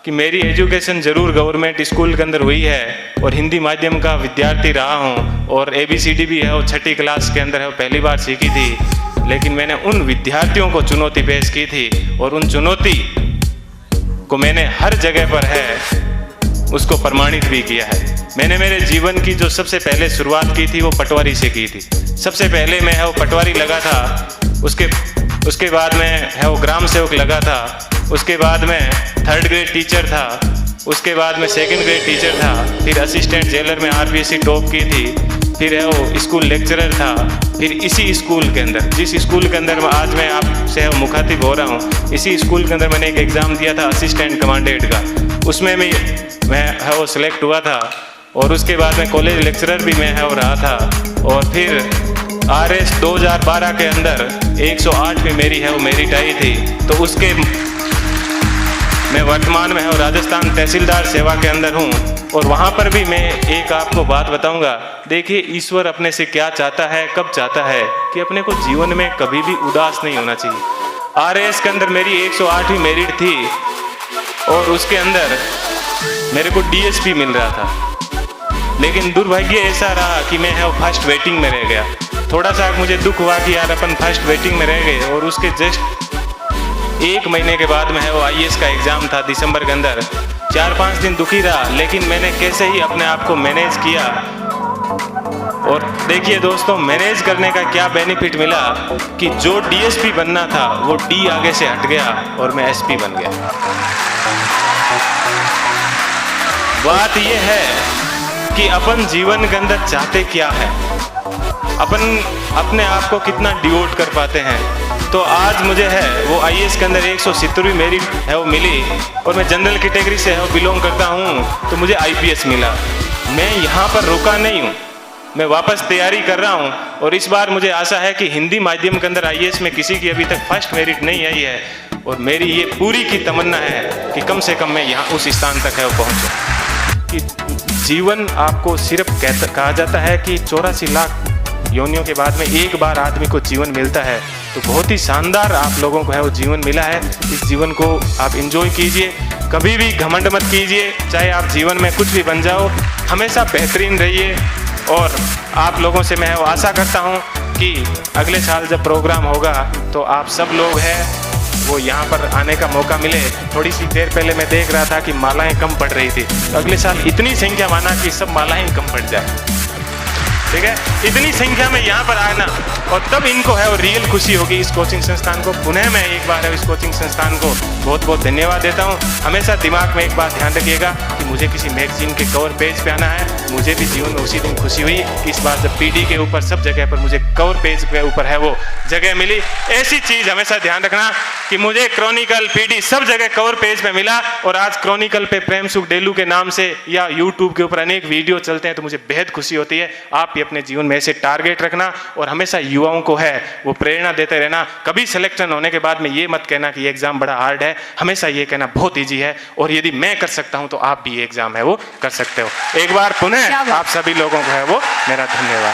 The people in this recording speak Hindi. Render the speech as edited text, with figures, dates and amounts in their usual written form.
कि मेरी एजुकेशन ज़रूर गवर्नमेंट स्कूल के अंदर हुई है और हिंदी माध्यम का विद्यार्थी रहा हूँ और ABCD भी है वो 6ठी क्लास के अंदर है वो पहली बार सीखी थी। लेकिन मैंने उन विद्यार्थियों को चुनौती पेश की थी और उन चुनौती को मैंने हर जगह पर है उसको प्रमाणित भी किया है। मैंने मेरे जीवन की जो सबसे पहले शुरुआत की थी वो पटवारी से की थी। सबसे पहले मैं है वो पटवारी लगा था, उसके बाद में है वो ग्राम सेवक लगा था, उसके बाद में 3rd ग्रेड टीचर था, उसके बाद में 2nd ग्रेड टीचर था, फिर असिस्टेंट जेलर में RPSC टॉप की थी, फिर है वो स्कूल लेक्चरर था, फिर इसी स्कूल के अंदर जिस स्कूल के अंदर आज मैं आपसे मुखातिब हो रहा हूँ, इसी स्कूल के अंदर मैंने एक एग्ज़ाम दिया था असिस्टेंट कमांडेंट का, उसमें भी मैं है वो सिलेक्ट हुआ था। और उसके बाद में कॉलेज लेक्चरर भी मैं है वो रहा था और फिर RS 2012 के अंदर 108 में मेरी है वो मेरिट आई थी। तो उसके मैं वर्तमान में है राजस्थान तहसीलदार सेवा के अंदर हूँ और वहाँ पर भी मैं एक आपको बात बताऊँगा। देखिए ईश्वर अपने से क्या चाहता है, कब चाहता है कि अपने को जीवन में कभी भी उदास नहीं होना चाहिए। RS के अंदर मेरी 108वीं मेरिट थी और उसके अंदर मेरे को DSP मिल रहा था, लेकिन दुर्भाग्य ऐसा रहा कि मैं है फर्स्ट वेटिंग में रह गया। थोड़ा सा मुझे दुख हुआ कि यार अपन फर्स्ट वेटिंग में रह गए और उसके जस्ट 1 महीने के बाद में है वो IAS का एग्ज़ाम था दिसंबर के अंदर। 4-5 दिन दुखी रहा, लेकिन मैंने कैसे ही अपने आप को मैनेज किया। और देखिए दोस्तों, मैनेज करने का क्या बेनिफिट मिला कि जो DSP बनना था वो D आगे से हट गया और मैं SP बन गया। बात ये है कि अपन जीवन के अंदर चाहते क्या है, अपन अपने आप को कितना डिवोट कर पाते हैं। तो आज मुझे है वो IAS के अंदर 170वीं मेरिट है वो मिली और मैं जनरल कैटेगरी से है वो बिलोंग करता हूँ, तो मुझे IPS मिला। मैं यहाँ पर रुका नहीं हूँ, मैं वापस तैयारी कर रहा हूँ और इस बार मुझे आशा है कि हिंदी माध्यम के अंदर IAS में किसी की अभी तक फर्स्ट मेरिट नहीं आई है और मेरी ये पूरी की तमन्ना है कि कम से कम मैं यहाँ उस स्थान तक है वो पहुँचूँ। कि जीवन आपको सिर्फ कहा जाता है कि 84 लाख योनियों के बाद में एक बार आदमी को जीवन मिलता है, तो बहुत ही शानदार आप लोगों को है वो जीवन मिला है। इस जीवन को आप एंजॉय कीजिए, कभी भी घमंड मत कीजिए। चाहे आप जीवन में कुछ भी बन जाओ, हमेशा बेहतरीन रहिए। और आप लोगों से मैं वो आशा करता हूँ कि अगले साल जब प्रोग्राम होगा तो आप सब लोग हैं वो यहाँ पर आने का मौका मिले। थोड़ी सी देर पहले मैं देख रहा था कि मालाएं कम पड़ रही थी, तो अगले साल इतनी संख्या माना कि सब मालाएं कम पड़ जाए, ठीक है। इतनी संख्या में यहाँ पर आना और तब इनको है वो रियल खुशी होगी। इस कोचिंग संस्थान को पुनः मैं एक बार है इस कोचिंग संस्थान को बहुत बहुत धन्यवाद देता हूँ। हमेशा दिमाग में एक बात ध्यान रखिएगा कि मुझे किसी मैगजीन के कवर पेज पे आना है। मुझे भी जीवन में उसी दिन खुशी हुई कि इस बार जब PD के ऊपर सब जगह पर मुझे कवर पेज के ऊपर है वो जगह मिली। ऐसी चीज़ हमेशा ध्यान रखना कि मुझे क्रॉनिकल PD सब जगह कवर पेज पे मिला और आज क्रॉनिकल पे प्रेम सुख डेलू के नाम से या YouTube के ऊपर अनेक वीडियो चलते हैं, तो मुझे बेहद खुशी होती है। आप अपने जीवन में ऐसे टारगेट रखना और हमेशा युवाओं को है वो प्रेरणा देते रहना। कभी सिलेक्शन होने के बाद में ये मत कहना कि ये एग्जाम बड़ा हार्ड है, हमेशा ये कहना बहुत इजी है और यदि मैं कर सकता हूं तो आप भी ये एग्जाम है वो कर सकते हो। एक बार पुनः आप सभी लोगों को है वो मेरा धन्यवाद।